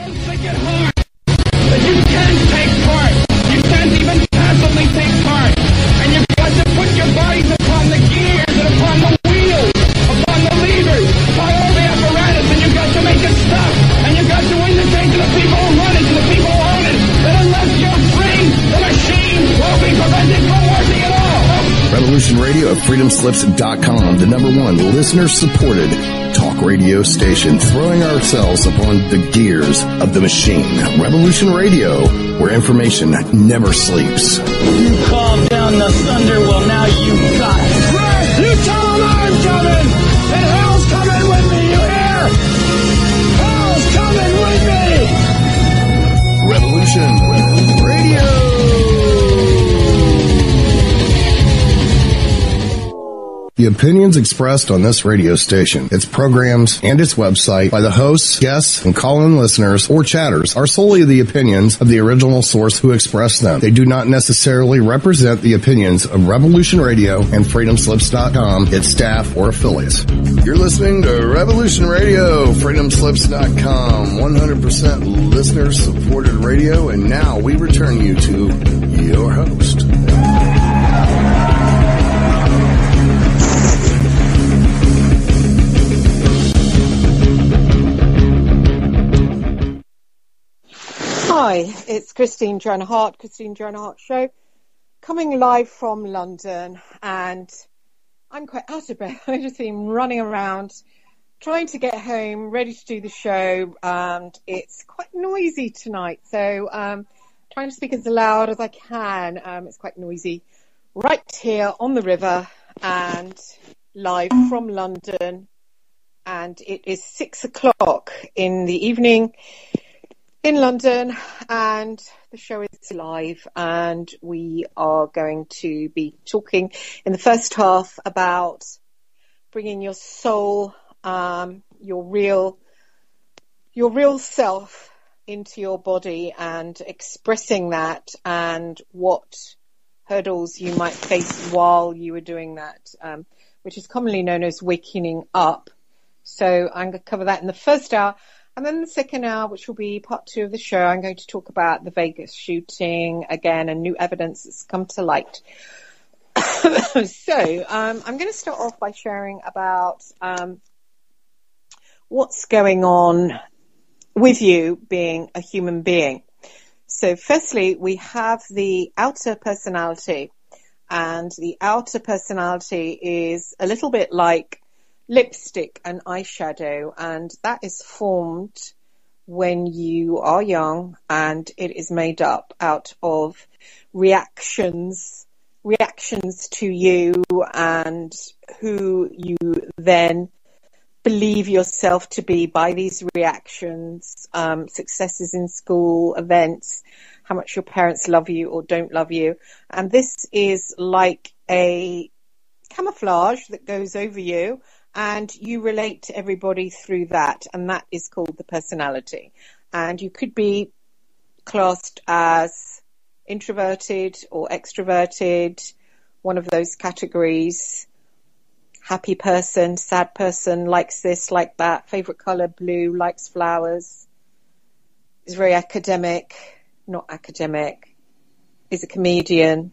so sick at heart that you can't take part. You can't even passively take part. And you've got to put your bodies upon the gears and upon the wheels, upon the levers, upon all the apparatus, and you've got to make it stop. And you've got to indicate to the people who run it, to the people who own it, that unless you're free, the machine will be prevented from working at all. Revolution Radio at freedomslips.com, the #1 listener-supported talk radio station, throwing ourselves upon the gears of the machine. Revolution Radio, where information never sleeps. You called down the thunder, well now you got it. Right, you tell them I'm coming, and hell's coming with me, you hear? Hell's coming with me! Revolution Radio. The opinions expressed on this radio station, its programs, and its website by the hosts, guests, and call-in listeners or chatters are solely the opinions of the original source who expressed them. They do not necessarily represent the opinions of Revolution Radio and freedomslips.com, its staff, or affiliates. You're listening to Revolution Radio, freedomslips.com, 100% listener-supported radio, and now we return you to your host. Hi, it's Joanna Hart, Joanna Hart Show, coming live from London, and I'm quite out of breath. I just seem running around, trying to get home, ready to do the show, and it's quite noisy tonight, so trying to speak as loud as I can. It's quite noisy right here on the river and live from London, and it is 6:00 in the evening in London, and the show is live, and we are going to be talking in the first half about bringing your soul, your real self into your body and expressing that, and what hurdles you might face while you are doing that, which is commonly known as waking up. So I'm going to cover that in the first hour. And then the second hour, which will be part 2 of the show, I'm going to talk about the Vegas shooting again and new evidence that's come to light. So I'm going to start off by sharing about what's going on with you being a human being. So firstly, we have the outer personality, and the outer personality is a little bit like lipstick and eyeshadow, and that is formed when you are young, and it is made up out of reactions to you and who you then believe yourself to be by these reactions, successes in school, events, how much your parents love you or don't love you. And this is like a camouflage that goes over you, and you relate to everybody through that, and that is called the personality. And you could be classed as introverted or extroverted, one of those categories. Happy person, sad person, likes this, like that, favorite color blue, likes flowers, is very academic, not academic, is a comedian,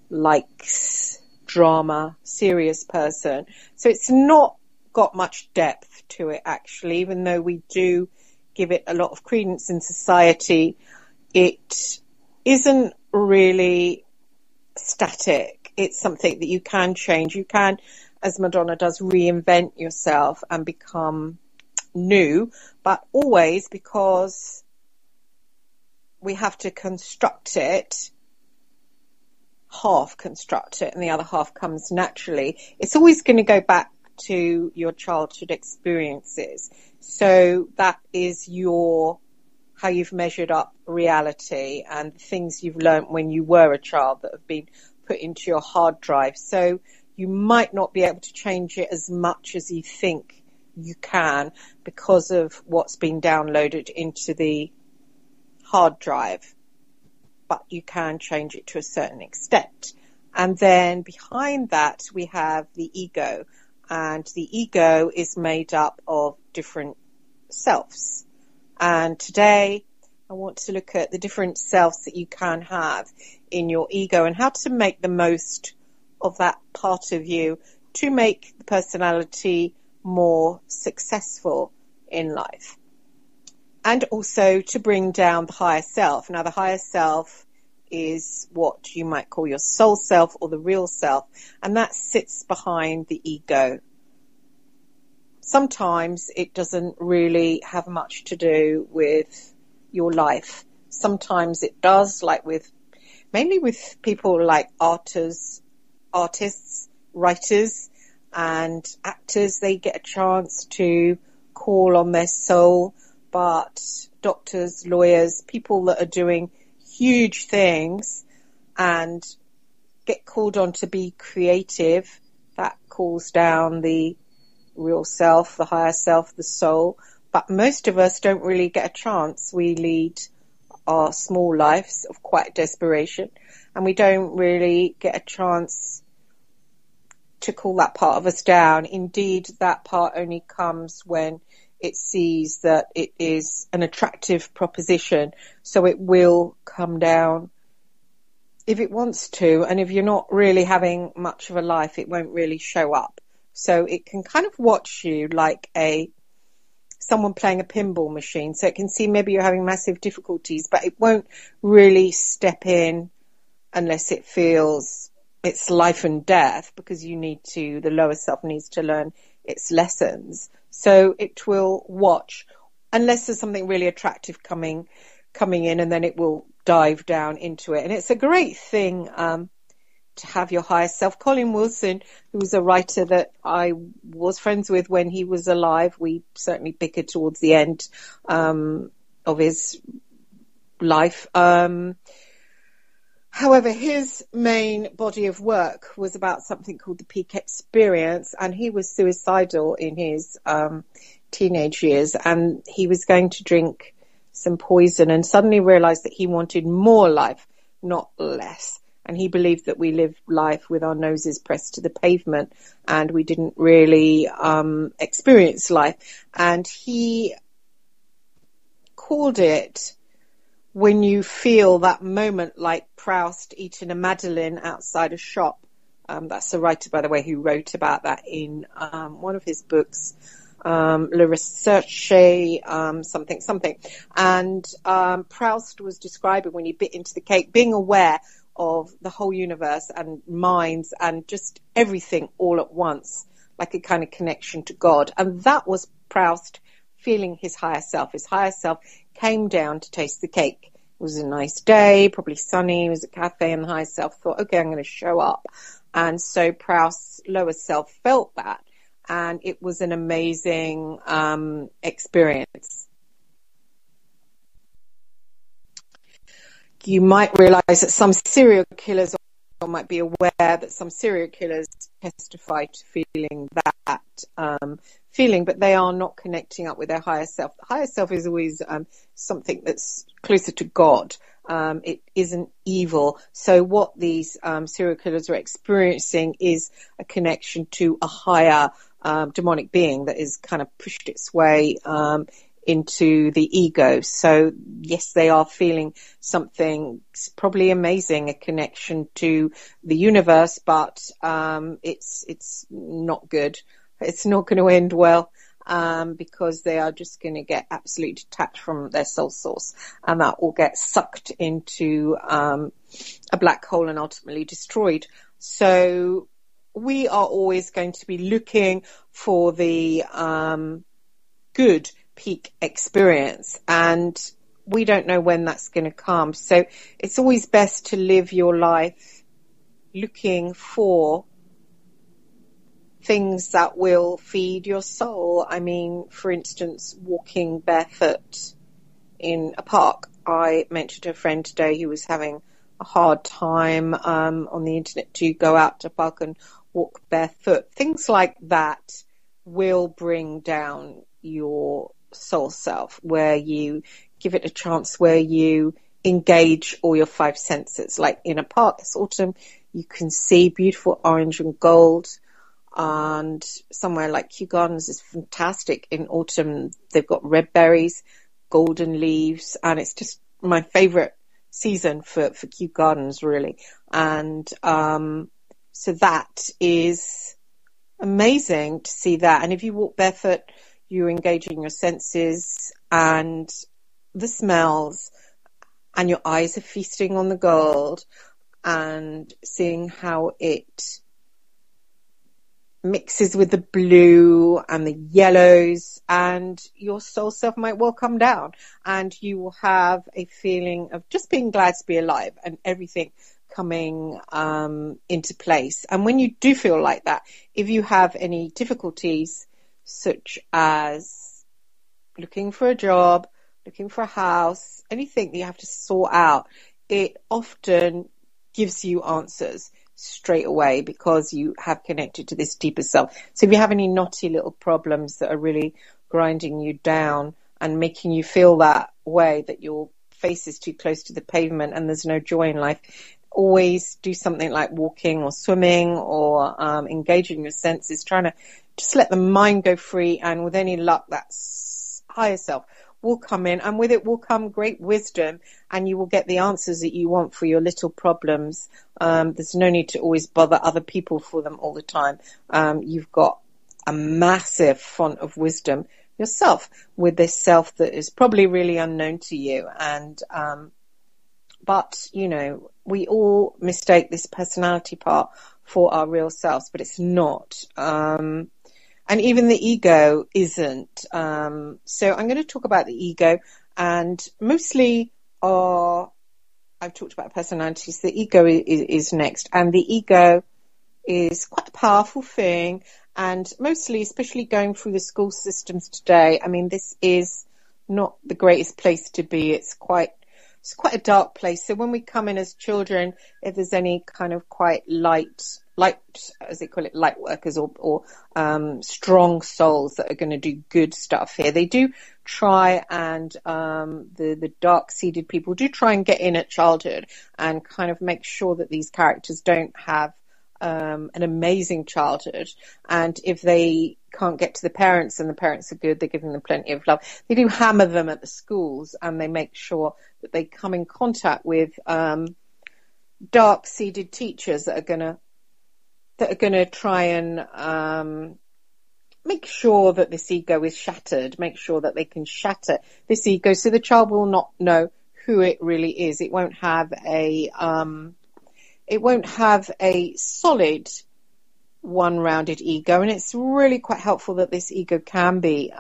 likes drama, serious person. So it's not got much depth to it, actually, even though we do give it a lot of credence in society. It isn't really static. It's something that you can change. You can, as Madonna does, reinvent yourself and become new, but always, because we have to construct it, half construct it, and the other half comes naturally. It's always going to go back to your childhood experiences. So that is how you've measured up reality and the things you've learned when you were a child that have been put into your hard drive. So you might not be able to change it as much as you think you can because of what's been downloaded into the hard drive, but you can change it to a certain extent. And then behind that, we have the ego, and the ego is made up of different selves. And today I want to look at the different selves that you can have in your ego and how to make the most of that part of you to make the personality more successful in life. And also to bring down the higher self. Now, the higher self is what you might call your soul self or the real self, and that sits behind the ego. Sometimes it doesn't really have much to do with your life. Sometimes it does, like mainly with people like artists, writers, and actors. They get a chance to call on their soul, but doctors, lawyers, people that are doing huge things and get called on to be creative, that calls down the real self, the higher self, the soul. But most of us don't really get a chance. We lead our small lives of quiet desperation, and we don't really get a chance to call that part of us down. Indeed, that part only comes when it sees that it is an attractive proposition, so it will come down if it wants to. And if you're not really having much of a life, it won't really show up. So it can kind of watch you like someone playing a pinball machine. So it can see maybe you're having massive difficulties, but it won't really step in unless it feels it's life and death, because the lower self needs to learn its lessons. So it will watch unless there's something really attractive coming in, and then it will dive down into it. And it's a great thing to have your higher self. Colin Wilson, who was a writer that I was friends with when he was alive, we certainly bickered towards the end of his life. However, his main body of work was about something called the peak experience, and he was suicidal in his teenage years, and he was going to drink some poison and suddenly realized that he wanted more life, not less. And he believed that we lived life with our noses pressed to the pavement and we didn't really experience life. And he called it, when you feel that moment like Proust eating a Madeleine outside a shop. That's a writer, by the way, who wrote about that in one of his books, Le Recherche, something. And Proust was describing when he bit into the cake, being aware of the whole universe and minds and just everything all at once, like a kind of connection to God. And that was Proust feeling his higher self. His higher self came down to taste the cake. It was a nice day, probably sunny. It was a cafe, and the higher self thought, okay, I'm going to show up. And so Proust's lower self felt that, and it was an amazing experience. You might realize that some serial killers, or might be aware that some serial killers testify to feeling that feeling, but they are not connecting up with their higher self. The higher self is always something that's closer to God. It isn't evil. So what these serial killers are experiencing is a connection to a higher demonic being that is kind of pushed its way into the ego. So yes, they are feeling something probably amazing, a connection to the universe, but it's not good. It's not going to end well, because they are just going to get absolutely detached from their soul source, and that will get sucked into a black hole and ultimately destroyed. So we are always going to be looking for the good peak experience, and we don't know when that's going to come. So it's always best to live your life looking for things that will feed your soul. I mean, for instance, walking barefoot in a park. I mentioned to a friend today who was having a hard time on the internet to go out to a park and walk barefoot. Things like that will bring down your soul self, where you give it a chance, where you engage all your five senses. Like in a park this autumn, you can see beautiful orange and gold. And somewhere like Kew Gardens is fantastic in autumn. They've got red berries, golden leaves, and it's just my favorite season for Kew Gardens, really. And so that is amazing to see that. And if you walk barefoot, you're engaging your senses and the smells, and your eyes are feasting on the gold and seeing how it mixes with the blue and the yellows, and your soul self might well come down, and you will have a feeling of just being glad to be alive and everything coming into place. And when you do feel like that, if you have any difficulties, such as looking for a job, looking for a house, anything that you have to sort out, it often gives you answers straight away because you have connected to this deeper self. So if you have any knotty little problems that are really grinding you down and making you feel that way, that your face is too close to the pavement and there's no joy in life, always do something like walking or swimming or engaging your senses, trying to just let the mind go free, and with any luck, that higher self will come in, and with it will come great wisdom, and you will get the answers that you want for your little problems. There's no need to always bother other people for them all the time. You've got a massive font of wisdom yourself, with this self that is probably really unknown to you. And but you know, we all mistake this personality part for our real selves, but it's not. And even the ego isn't. So I'm going to talk about the ego, and mostly I've talked about personalities. The ego is next, and the ego is quite a powerful thing, and mostly, especially going through the school systems today, I mean, this is not the greatest place to be. It's quite a dark place. So when we come in as children, if there's any kind of quite light, as they call it, light workers or strong souls that are going to do good stuff here, they do try, and the dark-seeded people do try and get in at childhood and kind of make sure that these characters don't have an amazing childhood. And if they can't get to the parents and the parents are good, they're giving them plenty of love, they do hammer them at the schools, and they make sure that they come in contact with dark-seeded teachers that are gonna try and make sure that this ego is shattered, make sure that they can shatter this ego so the child will not know who it really is. It won't have a solid one-rounded ego, and it's really quite helpful that this ego can be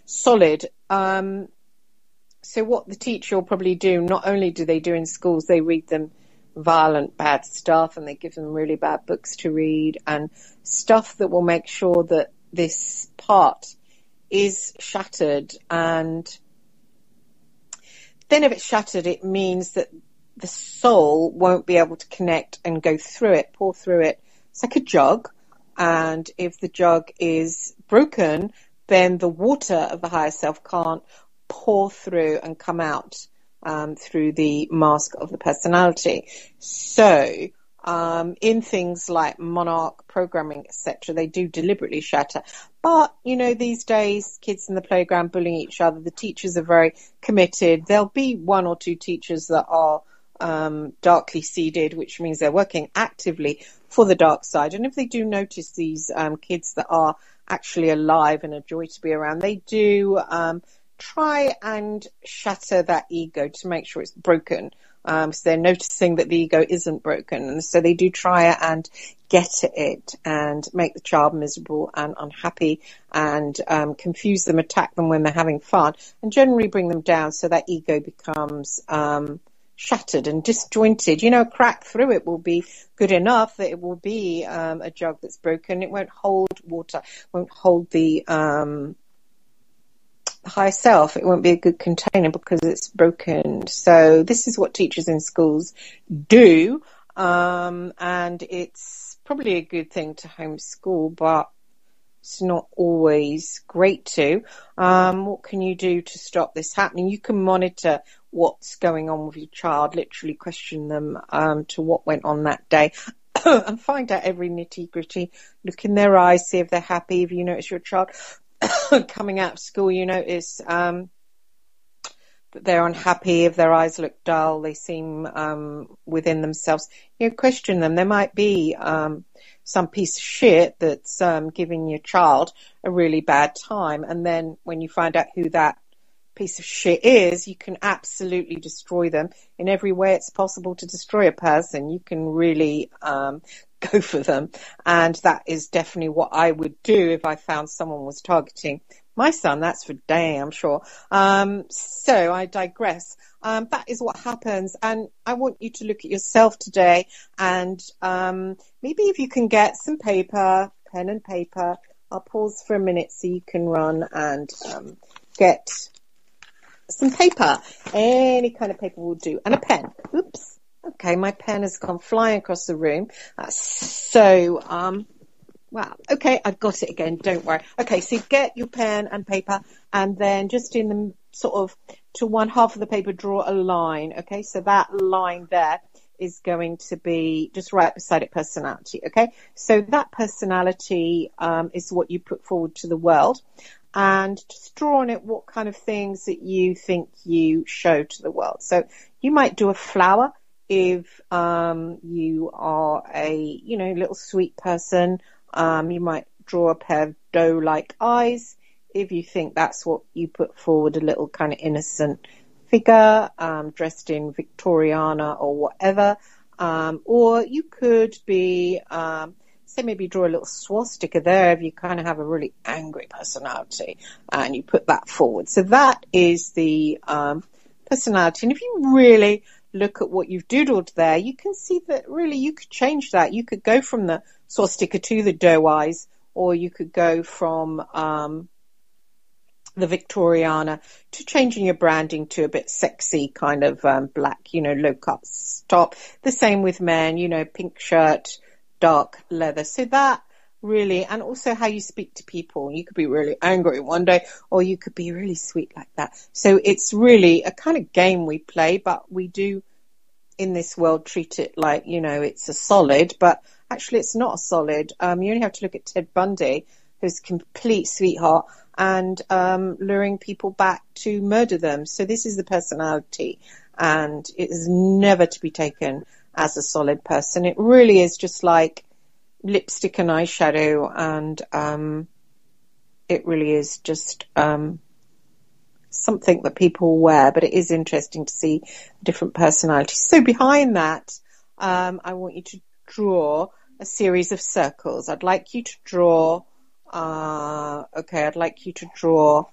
solid. So what the teacher will probably do, not only do they do in schools, they read them violent, bad stuff, and they give them really bad books to read and stuff that will make sure that this part is shattered. And then if it's shattered, it means that the soul won't be able to connect and go through it, pour through it. It's like a jug, and if the jug is broken, then the water of the higher self can't pour through and come out through the mask of the personality. So in things like monarch programming, etc., they do deliberately shatter. But you know, these days, kids in the playground bullying each other, the teachers are very committed. There'll be one or two teachers that are darkly seeded, which means they're working actively for the dark side. And if they do notice these kids that are actually alive and a joy to be around, they do try and shatter that ego to make sure it's broken. So they're noticing that the ego isn't broken, and so they do try and get at it and make the child miserable and unhappy, and confuse them, attack them when they're having fun, and generally bring them down so that ego becomes shattered and disjointed. You know, a crack through it will be good enough that it will be a jug that's broken. It won't hold water, won't hold the higher self. It won't be a good container because it's broken. So this is what teachers in schools do, and it's probably a good thing to homeschool, but it's not always great to. What can you do to stop this happening? You can monitor what's going on with your child, literally question them to what went on that day and find out every nitty-gritty. Look in their eyes, see if they're happy. If you notice your child coming out of school, you notice they're unhappy, if their eyes look dull, they seem within themselves, question them. There might be some piece of shit that's giving your child a really bad time, and then when you find out who that piece of shit is, you can absolutely destroy them in every way it's possible to destroy a person. You can really go for them, and that is definitely what I would do if I found someone was targeting my son. That's for damn sure. So I digress. That is what happens, and I want you to look at yourself today, and maybe if you can get some paper, pen and paper. I'll pause for a minute so you can run and get some paper. Any kind of paper will do, and a pen. Oops. Okay, my pen has gone flying across the room. Wow. Okay, I've got it again. Don't worry. Okay, so get your pen and paper, and then just in the sort of to one half of the paper, draw a line. Okay, so that line there is going to be just right beside it, personality. Okay, so that personality is what you put forward to the world, and just draw on it what kind of things that you think you show to the world. So you might do a flower if you are a little sweet person. You might draw a pair of doe-like eyes if you think that's what you put forward, a little kind of innocent figure dressed in Victoriana or whatever. Or you could be, say maybe draw a little swastika there if you kind of have a really angry personality, and you put that forward. So that is the personality. And if you really look at what you've doodled there, you can see that really you could change that. You could go from the swastika to the doe eyes, or you could go from the Victoriana to changing your branding to a bit sexy kind of black, low cut top. The same with men, pink shirt, dark leather. So that really, and also how you speak to people. You could be really angry one day, or you could be really sweet like that. So it's really a kind of game we play, but we do in this world treat it like, it's a solid, but actually it's not a solid. You only have to look at Ted Bundy, who's a complete sweetheart, and luring people back to murder them. So this is the personality, and it is never to be taken as a solid person. It really is just like lipstick and eyeshadow, and it really is just something that people wear, but it is interesting to see different personalities. So behind that, I want you to draw a series of circles. I'd like you to draw, I'd like you to draw,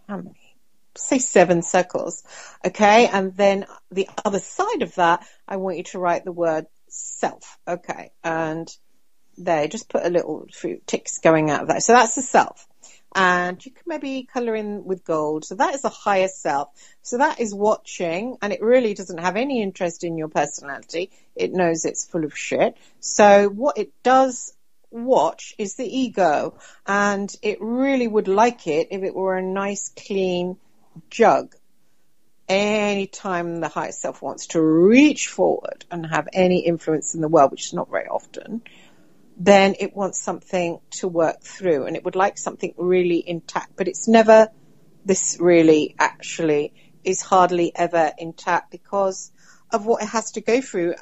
how many? Say 7 circles. Okay, and then the other side of that, I want you to write the word self. Okay, and there, just put a little few ticks going out of that. So that's the self. And you can maybe colour in with gold. So that is a higher self. So that is watching, and it really doesn't have any interest in your personality. It knows it's full of shit. So what it does watch is the ego, and it really would like it if it were a nice, clean jug. Anytime the higher self wants to reach forward and have any influence in the world, which is not very often, then it wants something to work through, and it would like something really intact, but it's never, this really actually is hardly ever intact because of what it has to go through.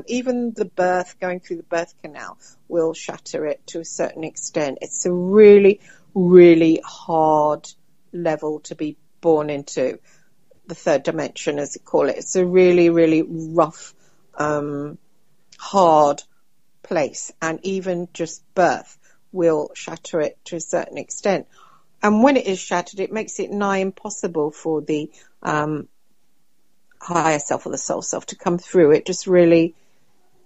Even the birth, going through the birth canal will shatter it to a certain extent. It's a really, really hard level to be born into, the third dimension as they call it. It's a really, really rough, hard place, and even just birth will shatter it to a certain extent. And when it is shattered, it makes it nigh impossible for the higher self or the soul self to come through. It just really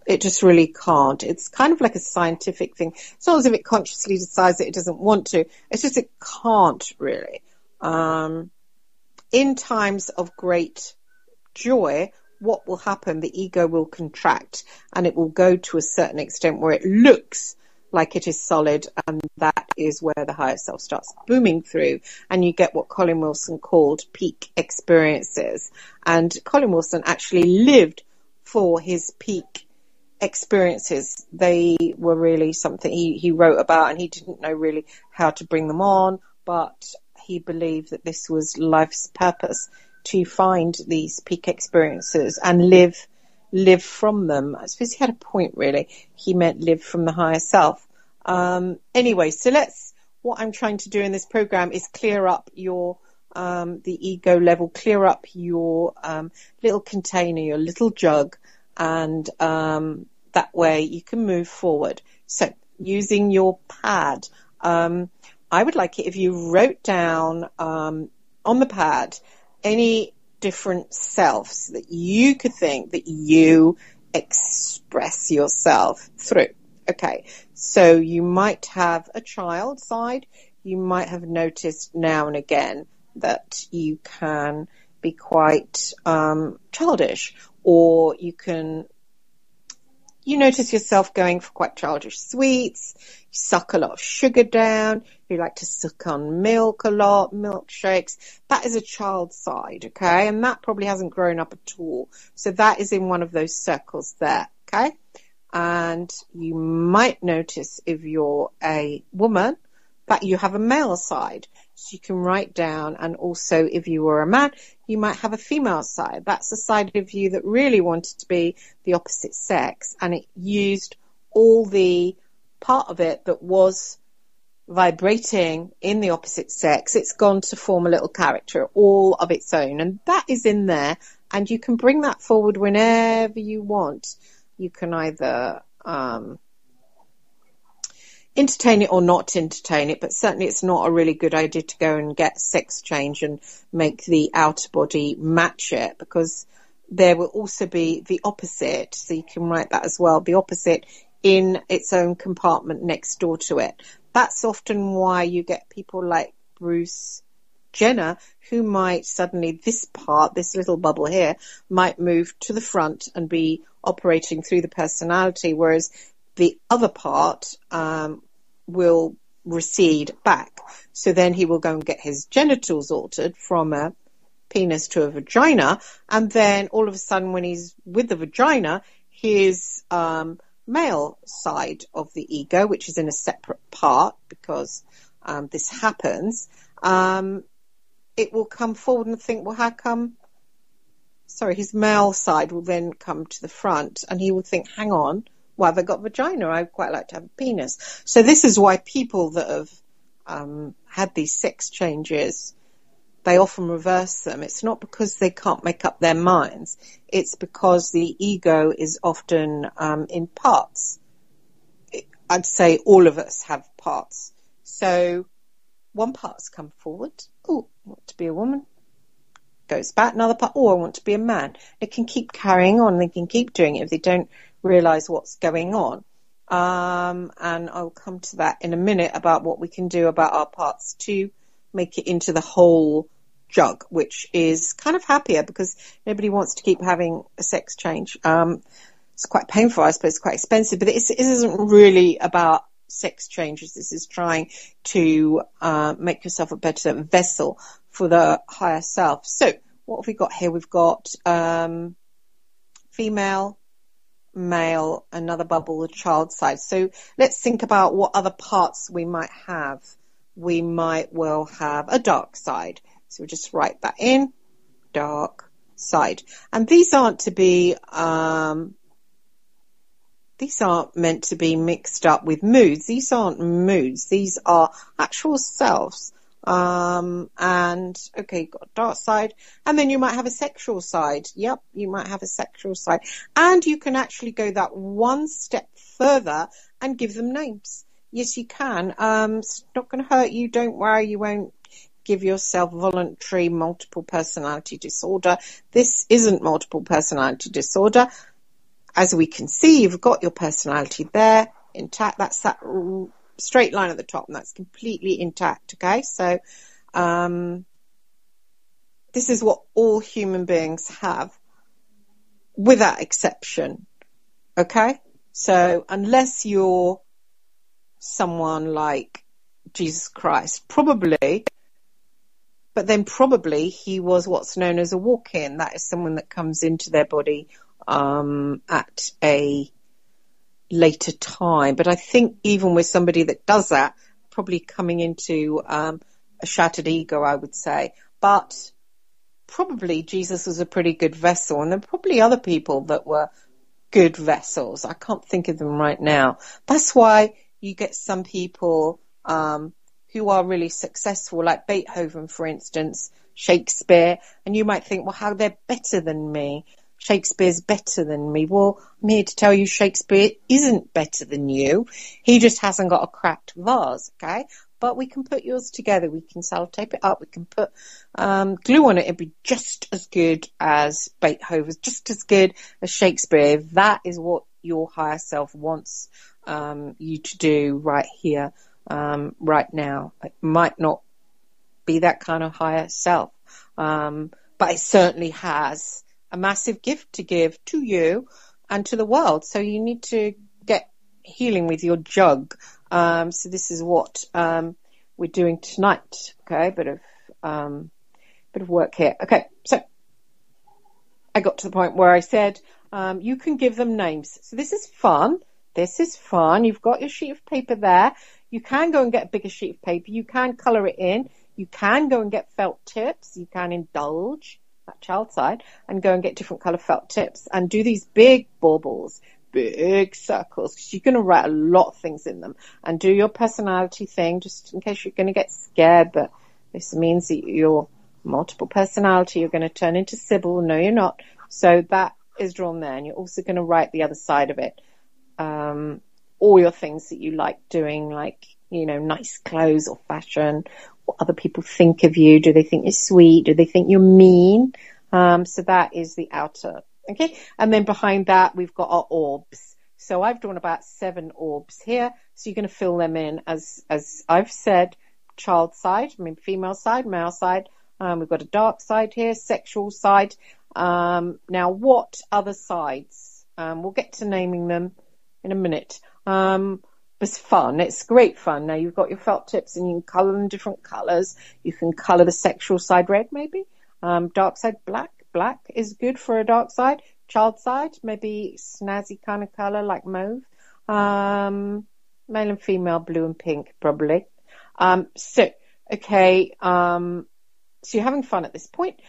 can't. It's kind of like a scientific thing. It's not as if it consciously decides that it doesn't want to. It's just it can't really. In times of great joy, what will happen? The ego will contract, and it will go to a certain extent where it looks like it is solid, and that is where the higher self starts booming through, and you get what Colin Wilson called peak experiences. And Colin Wilson actually lived for his peak experiences. They were really something he wrote about, and he didn't know really how to bring them on, but he believed that this was life's purpose, to find these peak experiences and live from them. I suppose he had a point, really. He meant live from the higher self. Anyway, so what I'm trying to do in this program is clear up your the ego level, clear up your little container, your little jug, and that way you can move forward. So using your pad, I would like it if you wrote down on the pad any different selves that you could think that you express yourself through. Okay, so you might have a child side. You might have noticed now and again that you can be quite childish, or you notice yourself going for quite childish sweets. You suck a lot of sugar down. You like to suck on milk a lot, milkshakes. That is a child side, okay? And that probably hasn't grown up at all. So that is in one of those circles there, okay? And you might notice, if you're a woman, that you have a male side. So you can write down, and also if you were a man, you might have a female side. That's the side of you that really wanted to be the opposite sex, and it used all the part of it that was vibrating in the opposite sex. It's gone to form a little character all of its own, and that is in there, and you can bring that forward whenever you want. You can either entertain it or not entertain it, but certainly it's not a really good idea to go and get sex change and make the outer body match it, because there will also be the opposite. So you can write that as well, the opposite in its own compartment next door to it. That's often why you get people like Bruce Jenner, who might suddenly, this part, this little bubble here, might move to the front and be operating through the personality, whereas the other part will recede back. So then he will go and get his genitals altered from a penis to a vagina, and then all of a sudden when he's with the vagina, his male side of the ego, which is in a separate part because this happens, it will come forward and think, well, how come, his male side will then come to the front, and he will think, hang on, why have I got vagina? I'd quite like to have a penis. So this is why people that have had these sex changes, they often reverse them. It's not because they can't make up their minds. It's because the ego is often in parts. I'd say all of us have parts. So one part's come forward. Oh, I want to be a woman. Goes back. Another part. Oh, I want to be a man. They can keep carrying on. They can keep doing it if they don't realize what's going on. And I'll come to that in a minute about what we can do about our parts to make it into the whole jug, which is kind of happier, because nobody wants to keep having a sex change. It's quite painful, I suppose, it's quite expensive, but it isn't really about sex changes. This is trying to make yourself a better vessel for the higher self. So what have we got here? We've got female, male, another bubble, the child side. So let's think about what other parts we might have. We might well have a dark side. So we'll just write that in, dark side. And these aren't meant to be mixed up with moods. These aren't moods. These are actual selves. And okay, you've got a dark side, and then you might have a sexual side. Yep, you might have a sexual side. And you can actually go that one step further and give them names. Yes, you can. It's not going to hurt you. Don't worry. You won't give yourself voluntary multiple personality disorder. This isn't multiple personality disorder. As we can see, you've got your personality there intact. That's that straight line at the top, and that's completely intact. Okay, so this is what all human beings have, without exception. Okay, so unless you're someone like Jesus Christ, probably, but then probably he was what's known as a walk-in. That is someone that comes into their body at a later time. But I think even with somebody that does that, probably coming into a shattered ego, I would say. But probably Jesus was a pretty good vessel, and there are probably other people that were good vessels. I can't think of them right now. That's why you get some people who are really successful, like Beethoven, for instance, Shakespeare, and you might think, well, how they're better than me. Shakespeare's better than me. Well, I'm here to tell you Shakespeare isn't better than you. He just hasn't got a cracked vase, okay? But we can put yours together. We can sellotape it up. We can put glue on it. It'd be just as good as Beethoven's, just as good as Shakespeare. That is what your higher self wants you to do right here, right now. It might not be that kind of higher self, but it certainly has a massive gift to give to you and to the world. So you need to get healing with your jug. So this is what we're doing tonight. Okay, bit of work here. Okay, so I got to the point where I said you can give them names. So this is fun. This is fun. You've got your sheet of paper there. You can go and get a bigger sheet of paper. You can colour it in. You can go and get felt tips. You can indulge that child side and go and get different colour felt tips and do these big baubles, big circles, because you're going to write a lot of things in them, and do your personality thing, just in case you're going to get scared. But this means that you're multiple personality. You're going to turn into Sybil. No, you're not. So that is drawn there, and you're also going to write the other side of it. All your things that you like doing, like, nice clothes or fashion, what other people think of you. Do they think you're sweet? Do they think you're mean? So that is the outer. Okay. And then behind that, we've got our orbs. So I've drawn about 7 orbs here. So you're going to fill them in as I've said, child side, female side, male side. We've got a dark side here, sexual side. Now what other sides? We'll get to naming them in a minute. It's fun. It's great fun. Now you've got your felt tips and you can colour them different colours. You can colour the sexual side red, maybe. Dark side black. Black is good for a dark side. Child side, maybe snazzy kind of colour like mauve. Male and female, blue and pink, probably. So you're having fun at this point.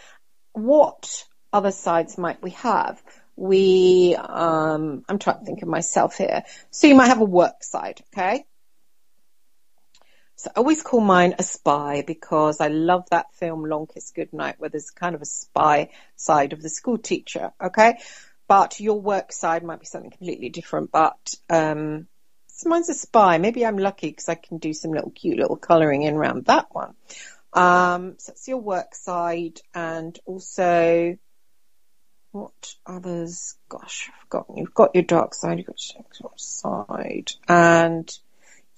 What other sides might we have? I'm trying to think of myself here. So you might have a work side, okay? So I always call mine a spy because I love that film Long Kiss Goodnight, where there's kind of a spy side of the school teacher, okay? But your work side might be something completely different, but so mine's a spy. Maybe I'm lucky because I can do some cute little colouring in around that one. So that's your work side, and also what others? Gosh, I've forgotten. You've got your dark side, you've got your sexual side, and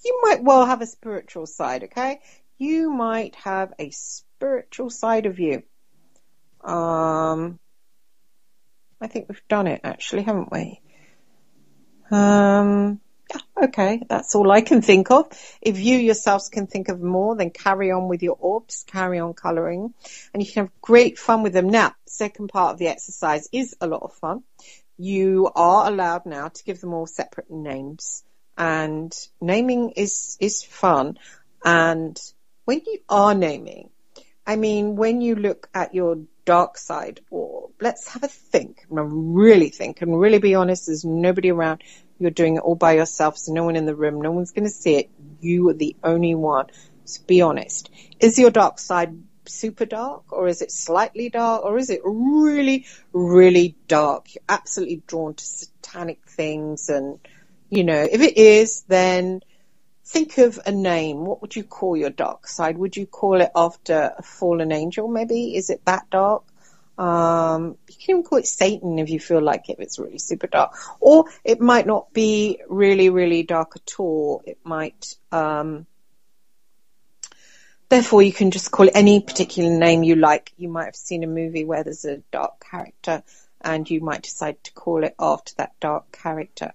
you might well have a spiritual side, okay? You might have a spiritual side of you. I think we've done it, actually, haven't we? Okay, that's all I can think of. If you yourselves can think of more, then carry on with your orbs, carry on colouring, and you can have great fun with them. Now, second part of the exercise is a lot of fun. You are allowed now to give them all separate names, and naming is fun. And when you are naming, when you look at your dark side orb, let's have a think, really think, and really be honest. There's nobody around. You're doing it all by yourself, so no one in the room, no one's going to see it. You are the only one. So be honest. Is your dark side super dark, or is it slightly dark, or is it really, really dark? You're absolutely drawn to satanic things, and, if it is, then think of a name. What would you call your dark side? Would you call it after a fallen angel, maybe? Is it that dark? You can even call it Satan if you feel like it, if it's really super dark. Or it might not be really, really dark at all. It might, therefore you can just call it any particular name you like. You might have seen a movie where there's a dark character, and you might decide to call it after that dark character.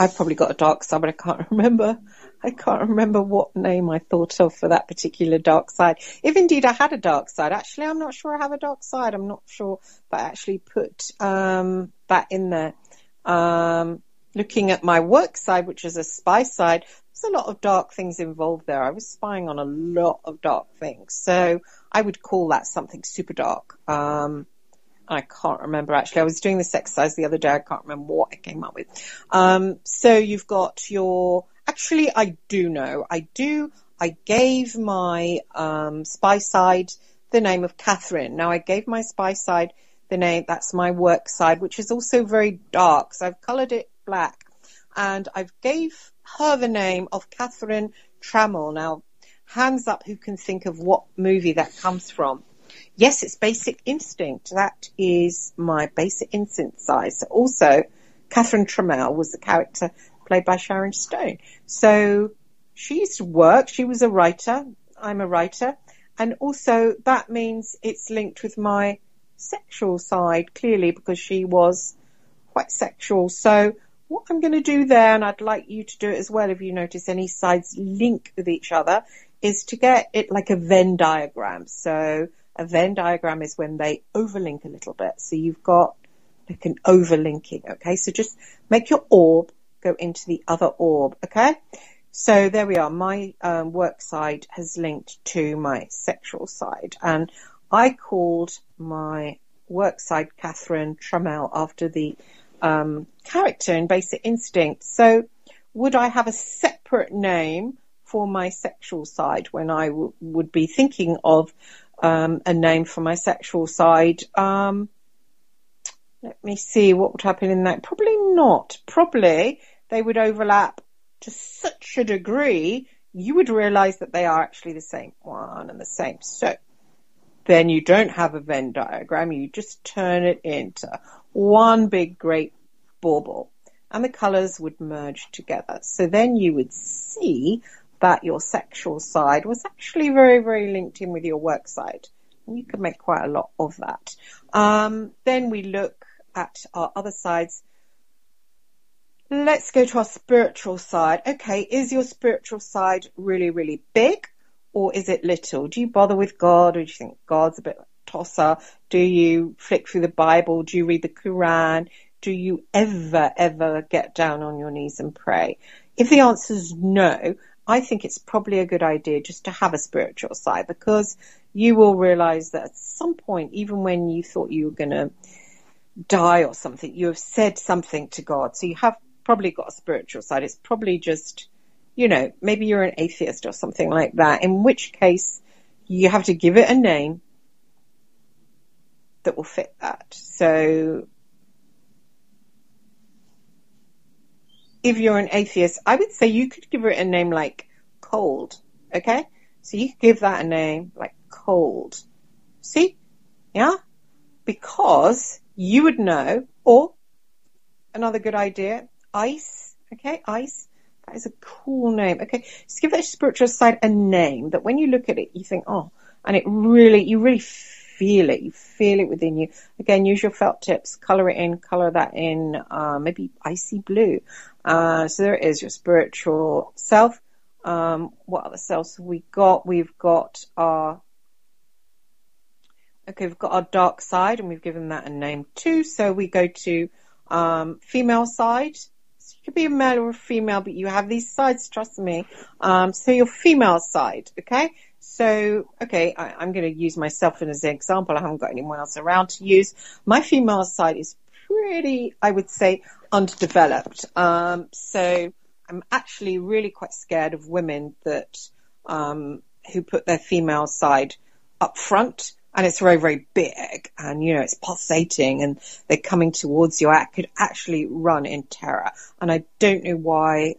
I've probably got a dark side, but I can't remember what name I thought of for that particular dark side. If indeed I had a dark side, actually, I'm not sure I have a dark side. I'm not sure if I actually put that in there. Looking at my work side, which is a spy side, there's a lot of dark things involved there. I was spying on a lot of dark things. So I would call that something super dark. I can't remember, actually. I was doing this exercise the other day. I can't remember what I came up with. So you've got actually, I do know. I gave my spy side the name of Catherine. Now, I gave my spy side the name, that's my work side, which is also very dark. So I've coloured it black. And I've gave her the name of Catherine Trammell. Now, hands up who can think of what movie that comes from. Yes, it's Basic Instinct. That is my Basic Instinct side. So also, Catherine Trammell was the character played by Sharon Stone. So she used to work. She was a writer. I'm a writer. And also that means it's linked with my sexual side, clearly, because she was quite sexual. So what I'm going to do there, and I'd like you to do it as well if you notice any sides link with each other, is to get it like a Venn diagram. So a Venn diagram is when they overlink a little bit. So you've got like an overlinking, okay? So just make your orb go into the other orb, okay? So there we are. My work side has linked to my sexual side. And I called my work side Catherine Trammell after the character in Basic Instinct. So would I have a separate name for my sexual side when I would be thinking of a name for my sexual side? Let me see what would happen in that. Probably not. Probably they would overlap to such a degree you would realize that they are actually the same one and the same. So then you don't have a Venn diagram. You just turn it into one big great bauble and the colors would merge together. So then you would see that your sexual side was actually very, very linked in with your work side. And you could make quite a lot of that. Then we look at our other sides. Let's go to our spiritual side. Okay, is your spiritual side really, really big or is it little? Do you bother with God or do you think God's a bit like a tosser? Do you flick through the Bible? Do you read the Quran? Do you ever get down on your knees and pray? If the answer is no, I think it's probably a good idea just to have a spiritual side, because you will realize that at some point, even when you thought you were going to die or something, you have said something to God. So you have probably got a spiritual side. It's probably just, maybe you're an atheist or something like that, in which case you have to give it a name that will fit that. So if you're an atheist, I would say you could give it a name like Cold, okay? So you could give that a name like Cold. See? Yeah? Because you would know, or another good idea, Ice, okay? Ice. That is a cool name, okay? Just give that spiritual side a name that when you look at it, you think, oh, and you really feel it. You feel it within you. Again, use your felt tips, color that in, maybe icy blue. So there it is, your spiritual self. What other selves have we got? We've got our dark side, and we've given that a name too. So we go to female side. So you could be a male or a female, but you have these sides, trust me. So your female side, okay? So, okay, I'm going to use myself as an example. I haven't got anyone else around to use. My female side is pretty, I would say, underdeveloped. So I'm actually really quite scared of women that who put their female side up front, and it's very, very big, and it's pulsating, and they're coming towards you. I could actually run in terror, and I don't know why.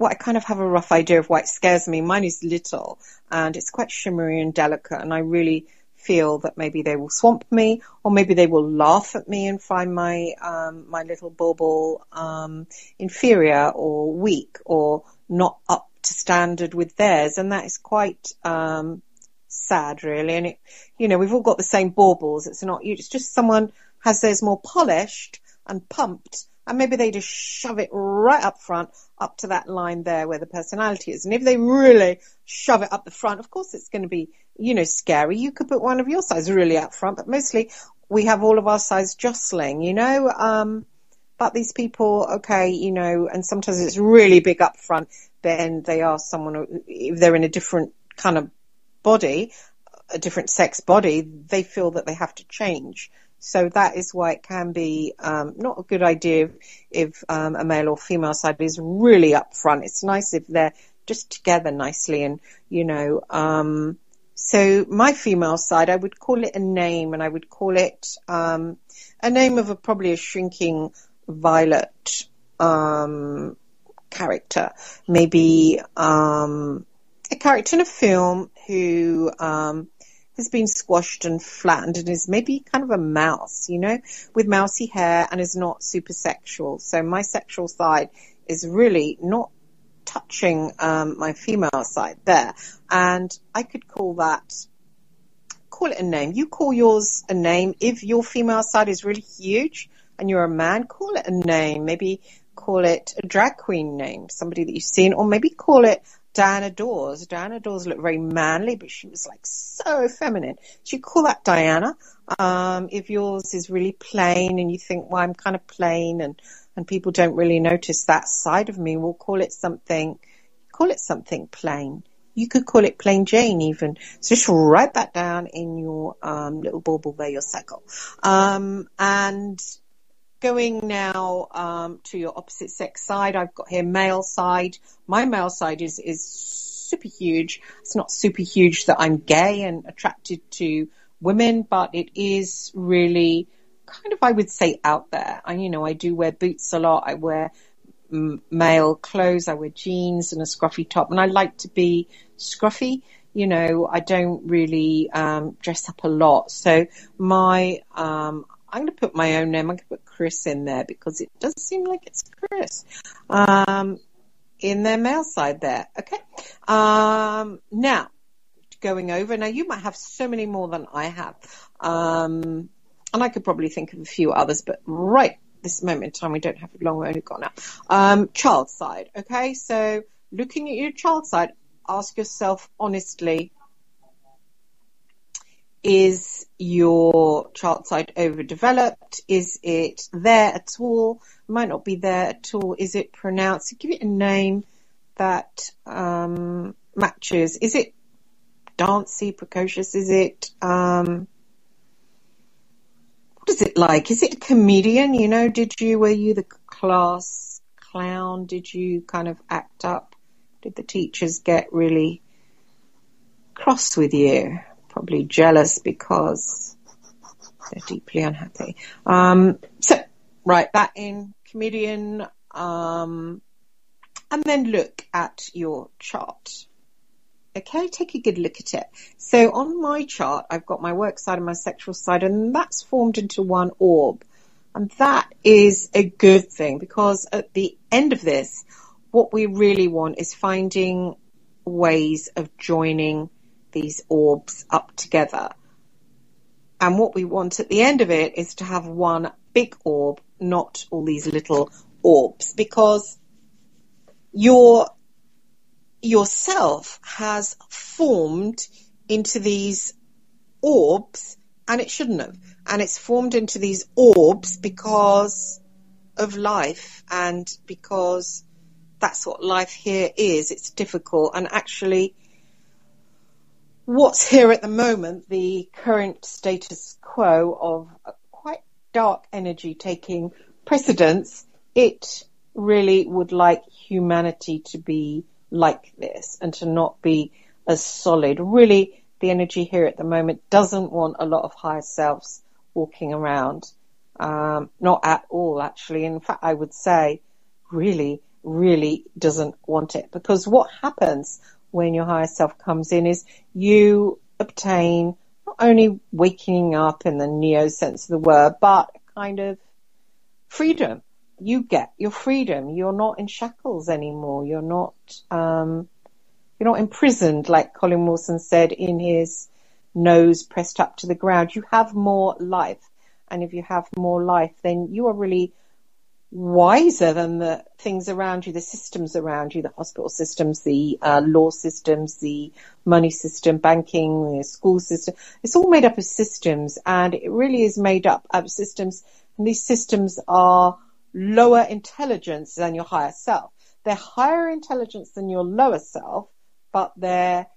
I kind of have a rough idea of why it scares me. Mine is little, and it's quite shimmery and delicate, and I really feel that maybe they will swamp me, or maybe they will laugh at me and find my my little bauble inferior or weak or not up to standard with theirs, and that is quite sad, really. And we've all got the same baubles. It's just someone has theirs more polished and pumped, and maybe they just shove it right up front, up to that line there where the personality is. And if they really shove it up the front, of course it's going to be, scary. You could put one of your sides really up front, but mostly we have all of our sides jostling, But these people, okay, you know, and sometimes it's really big up front, then they are someone, if they're in a different kind of body, a different sex body, they feel that they have to change. So that is why it can be not a good idea if a male or female side is really up front. It's nice if they're just together nicely and, you know, so my female side, I would call it a name, and I would call it a name of probably a shrinking violet character. Maybe a character in a film who has been squashed and flattened and is maybe kind of a mouse, you know, with mousy hair and is not super sexual. So my sexual side is really not touching my female side there, and I could call it a name. You call yours a name. If your female side is really huge and you're a man, call it a name. Maybe call it a drag queen name, somebody that you've seen, or maybe call it Diana Dawes. Diana Dawes looked very manly, but she was like so feminine. So you call that Diana. If yours is really plain and you think, well, I'm kind of plain and people don't really notice that side of me, we'll call it something plain. You could call it Plain Jane even. So just write that down in your little bauble there, your circle. And going now to your opposite sex side, I've got here male side. My male side is super huge. It's not super huge that I'm gay and attracted to women, but it is really kind of, I would say, out there. And, you know, I do wear boots a lot. I wear male clothes. I wear jeans and a scruffy top, and I like to be scruffy. You know, I don't really dress up a lot. So my I'm going to put my own name. I'm going to put Chris in there because it does seem like it's Chris in their male side there. Okay. Now, going over. Now, you might have so many more than I have. And I could probably think of a few others, but right this moment in time, we don't have long. We've only got now. Child side. Okay. So looking at your child side, ask yourself honestly, is your child side overdeveloped? Is it there at all? Might not be there at all. Is it pronounced? Give it a name that matches. Is it dancey, precocious? Is it what is it like? Is it a comedian? You know, were you the class clown? Did you kind of act up? Did the teachers get really cross with you? Probably jealous because they're deeply unhappy. So write that in, comedian, and then look at your chart. Okay, take a good look at it. So on my chart, I've got my work side and my sexual side, and that's formed into one orb. And that is a good thing, because at the end of this, what we really want is finding ways of joining these orbs up together. And what we want at the end of it is to have one big orb, not all these little orbs, because yourself has formed into these orbs, and it shouldn't have. And it's formed into these orbs because of life, and because that's what life here is. It's difficult, and actually what's here at the moment, the current status quo of quite dark energy taking precedence, it really would like humanity to be like this and to not be as solid. Really, the energy here at the moment doesn't want a lot of higher selves walking around. Not at all, actually. In fact, I would say really, really doesn't want it, because what happens when your higher self comes in is you obtain not only waking up in the neo sense of the word, but kind of freedom. You get your freedom. You're not in shackles anymore. You're not imprisoned, like Colin Wilson said, in his nose pressed up to the ground. You have more life. And if you have more life, then you are really wiser than the things around you, the systems around you, the hospital systems, the law systems, the money system, banking, the school system. It's all made up of systems, and it really is made up of systems. And these systems are lower intelligence than your higher self. They're higher intelligence than your lower self, but they're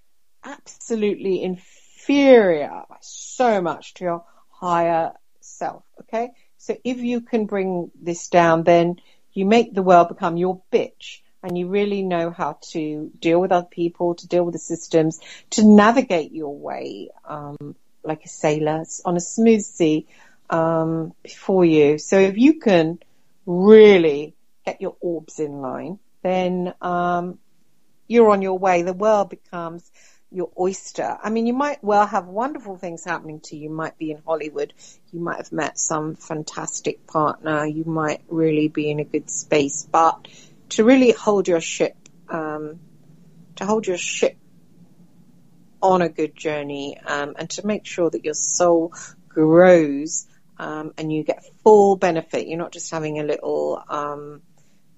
absolutely inferior by so much to your higher self. Okay? So if you can bring this down, then you make the world become your bitch, and you really know how to deal with other people, to deal with the systems, to navigate your way, like a sailor on a smooth sea, before you. So if you can really get your orbs in line, then, you're on your way. The world becomes your oyster. I mean, you might well have wonderful things happening to you. You might be in Hollywood. You might have met some fantastic partner. You might really be in a good space, but to really hold your ship, on a good journey, and to make sure that your soul grows, and you get full benefit. You're not just having a little,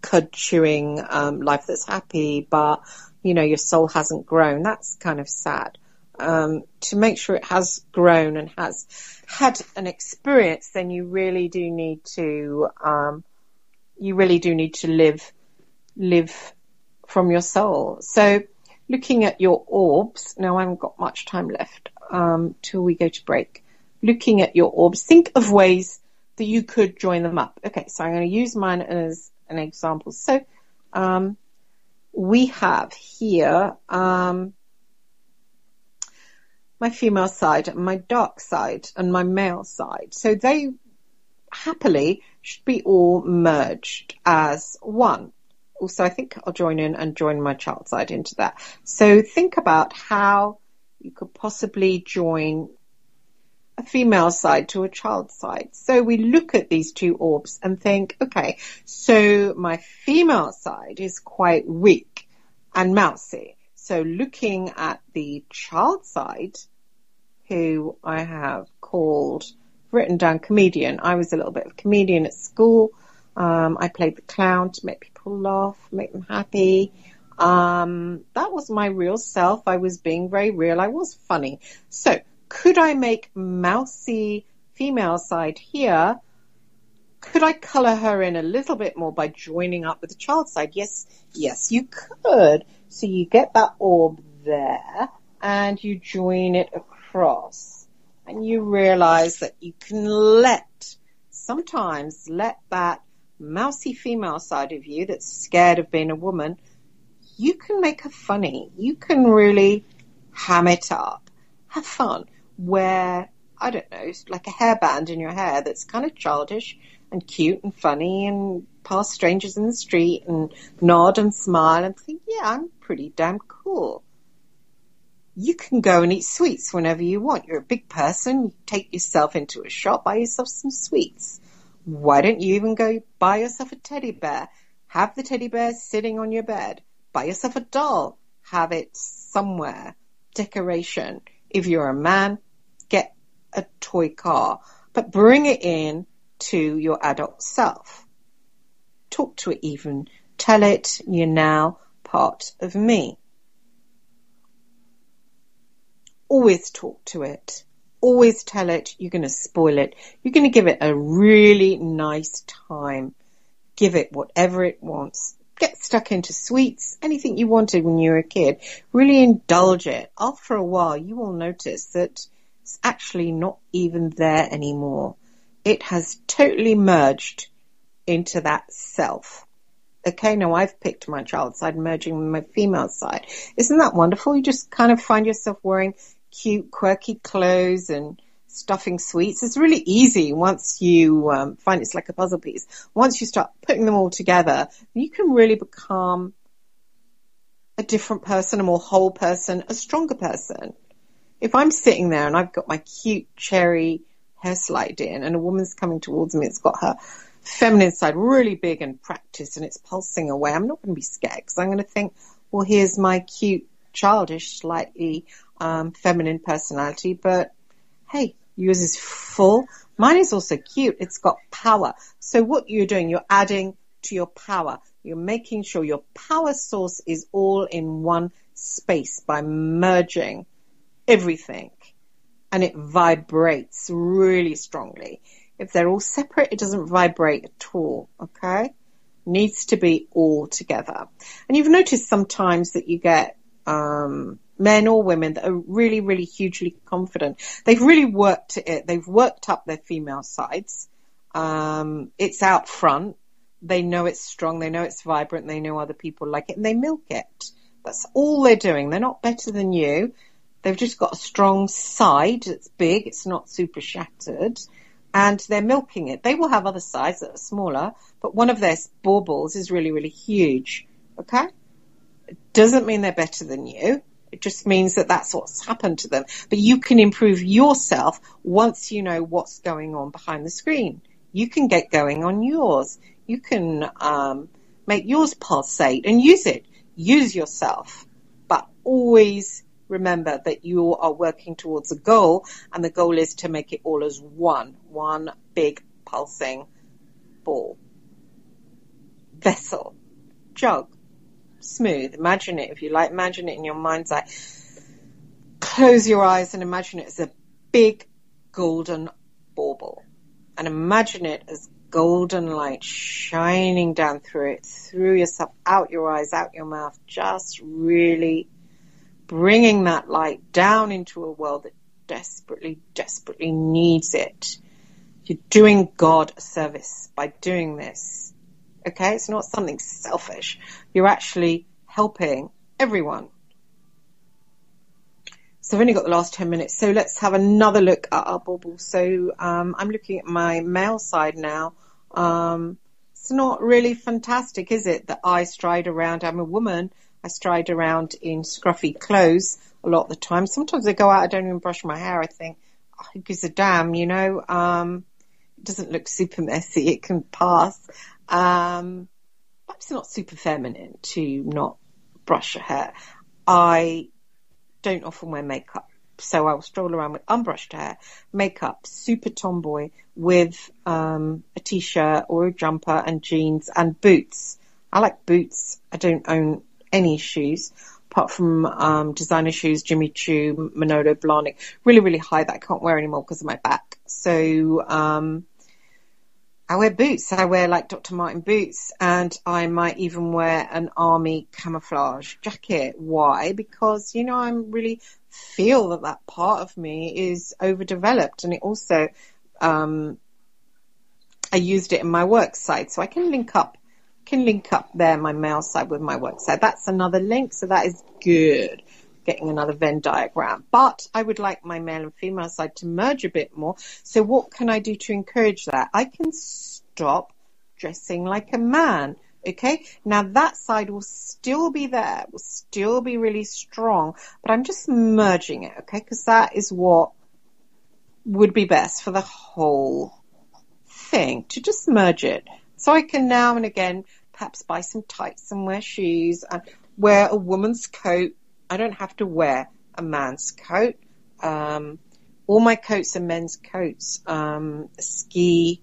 cud chewing, life that's happy, but, your soul hasn't grown. That's kind of sad. To make sure it has grown and has had an experience, then you really do need to, live from your soul. So looking at your orbs, now I haven't got much time left, till we go to break. Looking at your orbs, think of ways that you could join them up. Okay, so I'm going to use mine as an example. So, we have here, my female side and my dark side and my male side. So they happily should be all merged as one. Also, I think I'll join my child side into that. So think about how you could possibly join a female side to a child side. So we look at these two orbs and think, okay, so my female side is quite weak and mousy. So looking at the child side, who I have written down comedian. I was a little bit of a comedian at school. I played the clown to make people laugh, make them happy. That was my real self. I was being very real. I was funny. So could I make mousy female side here? Could I color her in a little bit more by joining up with the child side? Yes, you could. So you get that orb there and you join it across, and you realize that you can sometimes let that mousy female side of you that's scared of being a woman, you can make her funny. You can really ham it up, have fun, wear, I don't know, like a hairband in your hair that's kind of childish and cute and funny, and pass strangers in the street and nod and smile and think, yeah, I'm pretty damn cool. You can go and eat sweets whenever you want. You're a big person. You take yourself into a shop, buy yourself some sweets. Why don't you even go buy yourself a teddy bear? Have the teddy bear sitting on your bed. Buy yourself a doll. Have it somewhere. Decoration. If you're a man, get a toy car. But bring it in to your adult self. Talk to it even. Tell it you're now part of me. Always talk to it. Always tell it you're going to spoil it. You're going to give it a really nice time. Give it whatever it wants. Get stuck into sweets, anything you wanted when you were a kid. Really indulge it. After a while, you will notice that it's actually not even there anymore. It has totally merged into that self. Okay, now I've picked my child side, merging with my female side. Isn't that wonderful? You just kind of find yourself wearing cute, quirky clothes and stuffing sweets. It's really easy once you find it's like a puzzle piece. Once you start putting them all together, you can really become a different person, a more whole person, a stronger person. If I'm sitting there and I've got my cute cherry hair slide in and a woman's coming towards me, it's got her feminine side really big and practiced and it's pulsing away, I'm not going to be scared because I'm going to think, well, here's my cute, childish, slightly feminine personality, but hey, yours is full. Mine is also cute. It's got power. So what you're doing, you're adding to your power. You're making sure your power source is all in one space by merging everything. And it vibrates really strongly. If they're all separate, it doesn't vibrate at all, okay? Needs to be all together. And you've noticed sometimes that you get men or women that are really, really hugely confident. They've really worked at it. They've worked up their female sides. It's out front. They know it's strong. They know it's vibrant. They know other people like it, and they milk it. That's all they're doing. They're not better than you. They've just got a strong side that's big. It's not super shattered. And they're milking it. They will have other sides that are smaller, but one of their baubles is really, really huge. Okay? It doesn't mean they're better than you. It just means that that's what's happened to them. But you can improve yourself once you know what's going on behind the screen. You can get going on yours. You can make yours pulsate and use it. Use yourself. But always remember that you are working towards a goal, and the goal is to make it all as one big pulsing ball, vessel, jug, smooth. Imagine it, if you like, imagine it in your mind's eye. Close your eyes and imagine it as a big golden bauble, and imagine it as golden light shining down through it, through yourself, out your eyes, out your mouth, just really bringing that light down into a world that desperately, desperately needs it. You're doing God a service by doing this. Okay? It's not something selfish. You're actually helping everyone. So I've only got the last 10 minutes. So let's have another look at our bauble. So I'm looking at my male side now. It's not really fantastic, is it, that I stride around? I'm a woman. I stride around in scruffy clothes a lot of the time. Sometimes I go out, I don't even brush my hair. I think, oh, who gives a damn, you know? It doesn't look super messy. It can pass. Perhaps it's not super feminine to not brush your hair. I don't often wear makeup, so I'll stroll around with unbrushed hair, makeup, super tomboy, with a t-shirt or a jumper and jeans and boots. I like boots. I don't own any shoes apart from designer shoes, Jimmy Choo, Manolo Blahnik, really, really high that I can't wear anymore because of my back. So I wear boots. I wear like Dr. Martin boots, and I might even wear an army camouflage jacket. Why? Because, you know, I really feel that that part of me is overdeveloped, and it also I used it in my work side, so I can link up there my male side with my work side. That's another link, so that is good, getting another Venn diagram. But I would like my male and female side to merge a bit more. So what can I do to encourage that? I can stop dressing like a man. Okay, now that side will still be there, will still be really strong, but I'm just merging it, okay, because that is what would be best for the whole thing, to just merge it. So I can now and again perhaps buy some tights and wear shoes and wear a woman's coat. I don't have to wear a man's coat. All my coats are men's coats. A ski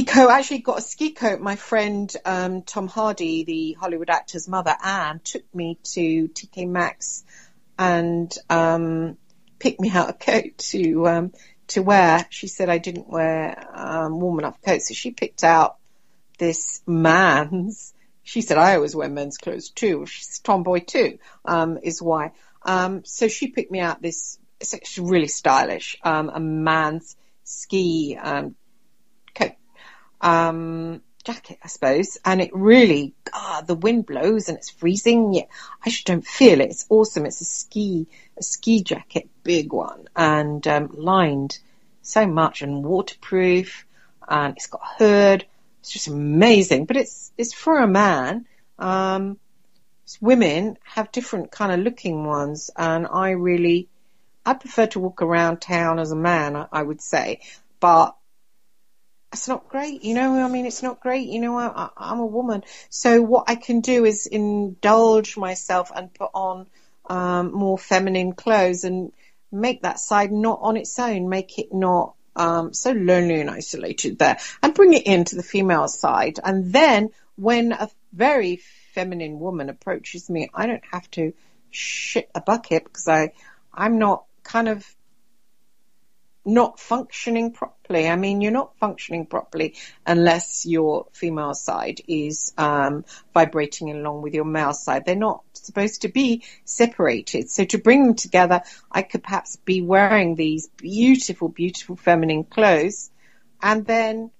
coat. I actually got a ski coat. My friend Tom Hardy, the Hollywood actor's mother, Anne, took me to TK Maxx and picked me out a coat to wear. She said I didn't wear warm enough coats, so she picked out this man's. She said I always wear men's clothes too. She's a tomboy too, is why. So she picked me out this. It's actually really stylish. A man's ski coat, jacket, I suppose. And it really, the wind blows and it's freezing. Yeah, I just don't feel it. It's awesome. It's a ski jacket, big one, and lined so much and waterproof. And it's got a hood. It's just amazing. But it's for a man. Women have different kind of looking ones, and I prefer to walk around town as a man, I would say. But it's not great, you know. I mean, it's not great, you know. I'm a woman, so what I can do is indulge myself and put on more feminine clothes and make that side not on its own, make it not so lonely and isolated there, and bring it into the female side. And then when a very feminine woman approaches me, I don't have to shit a bucket, because I'm not kind of not functioning properly. I mean, you're not functioning properly unless your female side is vibrating along with your male side. They're not supposed to be separated. So to bring them together, I could perhaps be wearing these beautiful, beautiful feminine clothes, and then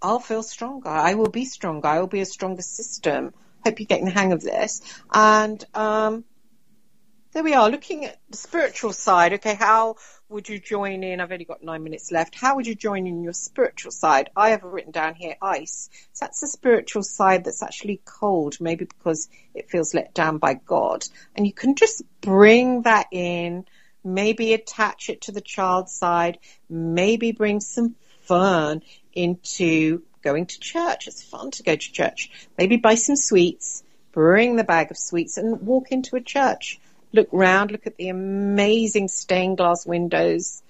I'll feel stronger. I will be stronger. I will be a stronger system. Hope you're getting the hang of this. And there we are, looking at the spiritual side. Okay, how would you join in? I've only got 9 minutes left. How would you join in your spiritual side? I have written down here ice. So that's the spiritual side that's actually cold, maybe because it feels let down by God. And you can just bring that in, maybe attach it to the child side, maybe bring some fun into going to church. It's fun to go to church. Maybe buy some sweets, bring the bag of sweets and walk into a church. Look round, look at the amazing stained glass windows,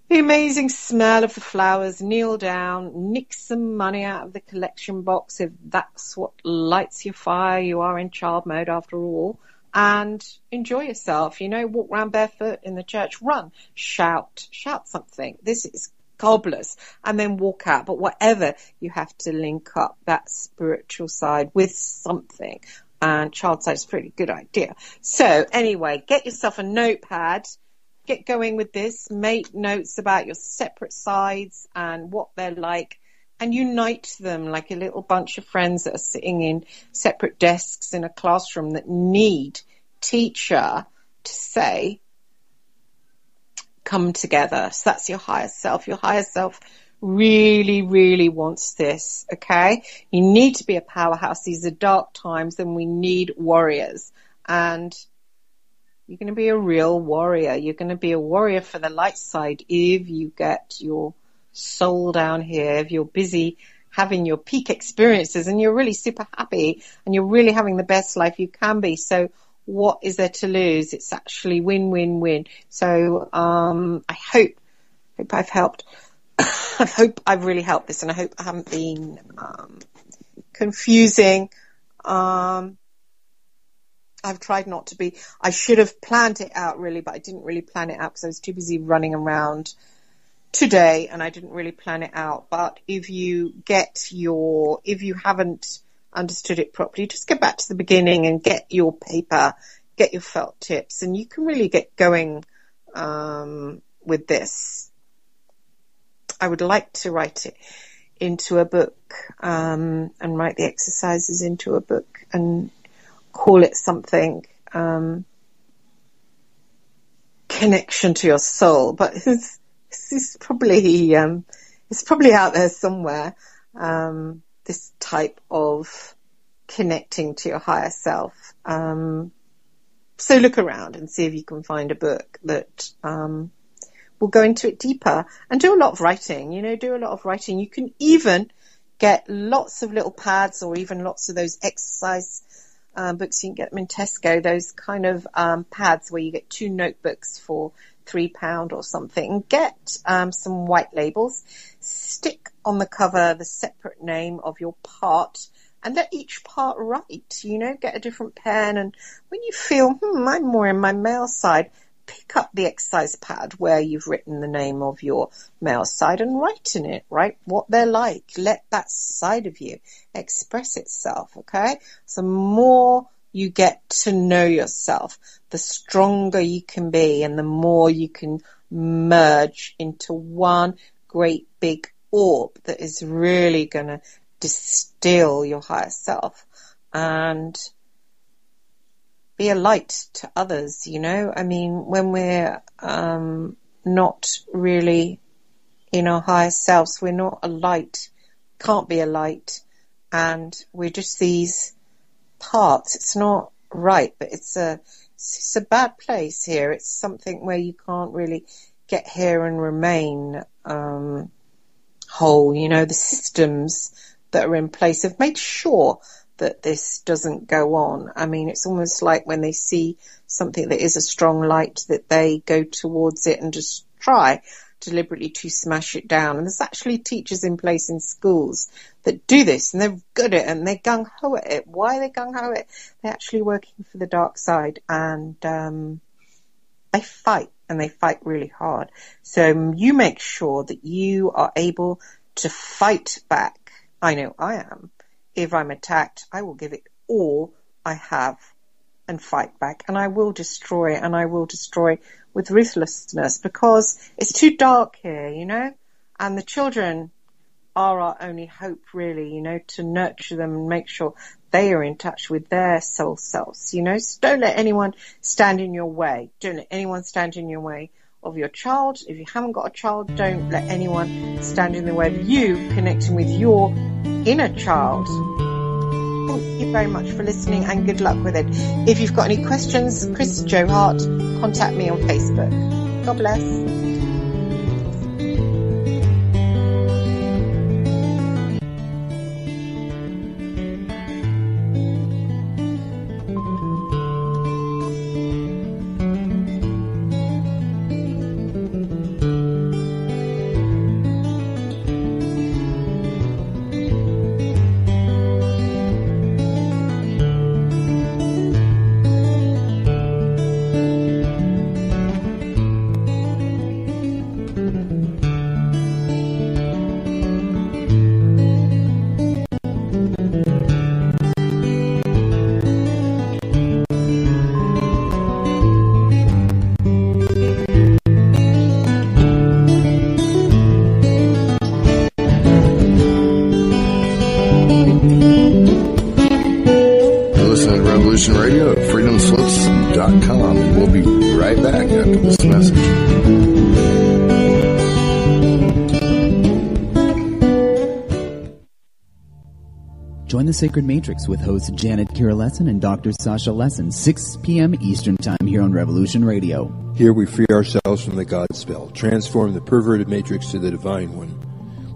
the amazing smell of the flowers, kneel down, nick some money out of the collection box if that's what lights your fire. You are in child mode after all. And enjoy yourself, walk around barefoot in the church, run, shout something. This is cobblers, and then walk out. But whatever, you have to link up that spiritual side with something. And child side is a pretty good idea. So anyway, get yourself a notepad, get going with this, make notes about your separate sides and what they're like, and unite them like a little bunch of friends that are sitting in separate desks in a classroom that need teacher to say, come together. So that's your higher self. Your higher self really, really wants this, okay? You need to be a powerhouse. These are dark times and we need warriors. And you're going to be a real warrior. You're going to be a warrior for the light side if you get your soul down here, if you're busy having your peak experiences and you're really super happy and you're really having the best life you can be. So what is there to lose? It's actually win, win, win. So I hope I've helped. I hope I've really helped this, and I hope I haven't been confusing. I've tried not to be. I should have planned it out really, but I didn't really plan it out because I was too busy running around today, and I didn't really plan it out. But if you haven't understood it properly, just go back to the beginning and get your paper, get your felt tips, and you can really get going with this. I would like to write it into a book and write the exercises into a book and call it something connection to your soul. But this is probably it's probably out there somewhere. This type of connecting to your higher self. So look around and see if you can find a book that we'll go into it deeper and do a lot of writing, do a lot of writing. You can even get lots of little pads or even lots of those exercise books. You can get them in Tesco, those kind of pads where you get 2 notebooks for £3 or something. And get some white labels, stick on the cover the separate name of your part and let each part write, get a different pen. And when you feel, I'm more in my male side, pick up the exercise pad where you've written the name of your male side and write in it, right? What they're like. Let that side of you express itself, okay? So the more you get to know yourself, the stronger you can be and the more you can merge into one great big orb that is really going to distill your higher self and be a light to others, I mean, when we're not really in our higher selves, we're not a light, can't be a light, and we're just these parts. It's not right, but it's a bad place here. It's something where you can't really get here and remain whole. The systems that are in place have made sure that this doesn't go on. I mean, it's almost like when they see something that is a strong light that they go towards it and just try deliberately to smash it down. And there's actually teachers in place in schools that do this and they're good at it and they're gung-ho at it. Why are they gung-ho at it? They're actually working for the dark side and they fight and they fight really hard. So you make sure that you are able to fight back. I know I am. If I'm attacked, I will give it all I have and fight back, and I will destroy, and I will destroy with ruthlessness, because it's too dark here, you know, and the children are our only hope, really, you know, to nurture them and make sure they are in touch with their soul selves, you know. So don't let anyone stand in your way. Don't let anyone stand in your way of your child. If you haven't got a child, don't let anyone stand in the way of you connecting with your inner child. Thank you very much for listening, and good luck with it. If you've got any questions, Chris Joe Hart, contact me on Facebook. God bless. Radio at freedomslips.com. We'll be right back after this message. Join the Sacred Matrix with hosts Janet Kira Lesson and Dr. Sasha Lesson, 6 p.m. Eastern Time here on Revolution Radio. Here we free ourselves from the God spell, transform the perverted matrix to the divine one.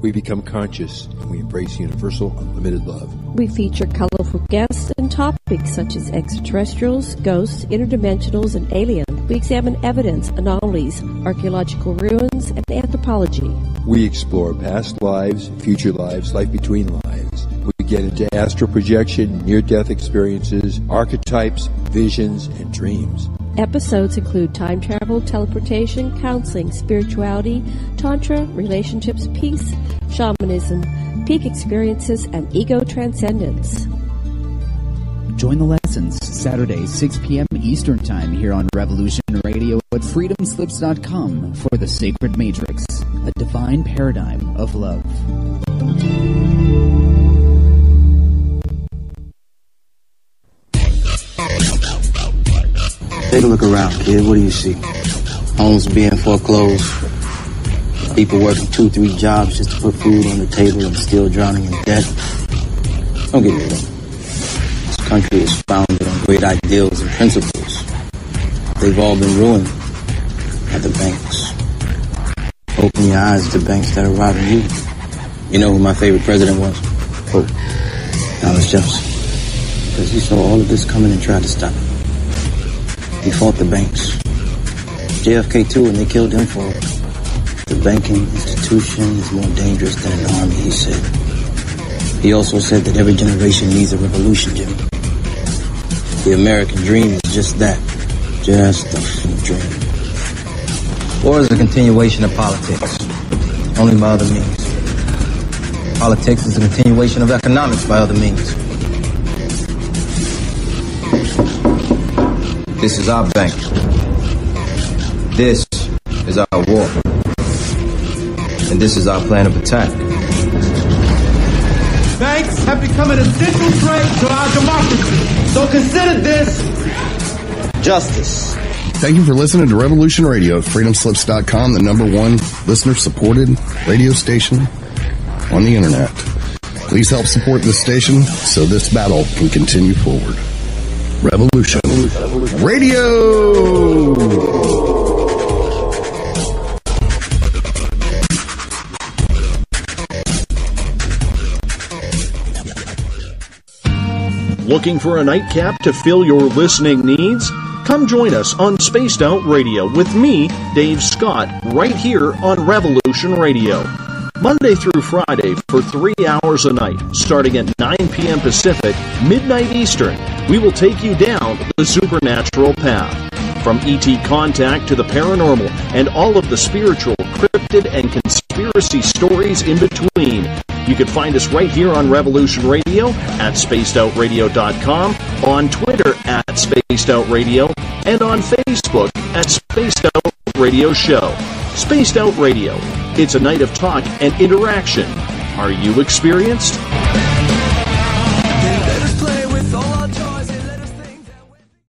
We become conscious and we embrace universal, unlimited love. We feature colorful guests and topics such as extraterrestrials, ghosts, interdimensionals, and aliens. We examine evidence, anomalies, archaeological ruins, and anthropology. We explore past lives, future lives, life between lives. We get into astral projection, near-death experiences, archetypes, visions, and dreams. Episodes include time travel, teleportation, counseling, spirituality, tantra, relationships, peace, shamanism, peak experiences, and ego transcendence. Join the lessons Saturday, 6 p.m. Eastern Time here on Revolution Radio at freedomslips.com for the Sacred Matrix, a divine paradigm of love. Take a look around, kid. What do you see? Homes being foreclosed. People working 2-3 jobs just to put food on the table and still drowning in debt. Don't get me wrong. This country is founded on great ideals and principles. They've all been ruined by the banks. Open your eyes to banks that are robbing you. You know who my favorite president was? Oh, Thomas Jefferson. Because he saw all of this coming and tried to stop it. He fought the banks. JFK too, and they killed him for it. The banking institution is more dangerous than an army, he said. He also said that every generation needs a revolution, Jim. The American dream is just that. Just a dream. War is a continuation of politics, only by other means. Politics is a continuation of economics by other means. This is our bank. This is our war. And this is our plan of attack. Banks have become an essential threat to our democracy. So consider this justice. Thank you for listening to Revolution Radio at freedomslips.com, the #1 listener-supported radio station on the internet. Please help support this station so this battle can continue forward. Revolution Radio! Looking for a nightcap to fill your listening needs? Come join us on Spaced Out Radio with me, Dave Scott, right here on Revolution Radio. Monday through Friday for 3 hours a night, starting at 9 p.m. Pacific, midnight Eastern. We will take you down the supernatural path. From ET contact to the paranormal and all of the spiritual, cryptid, and conspiracy stories in between. You can find us right here on Revolution Radio at spacedoutradio.com, on Twitter at spacedoutradio, and on Facebook at Spaced Out Radio Show. Spaced Out Radio. It's a night of talk and interaction. Are you experienced?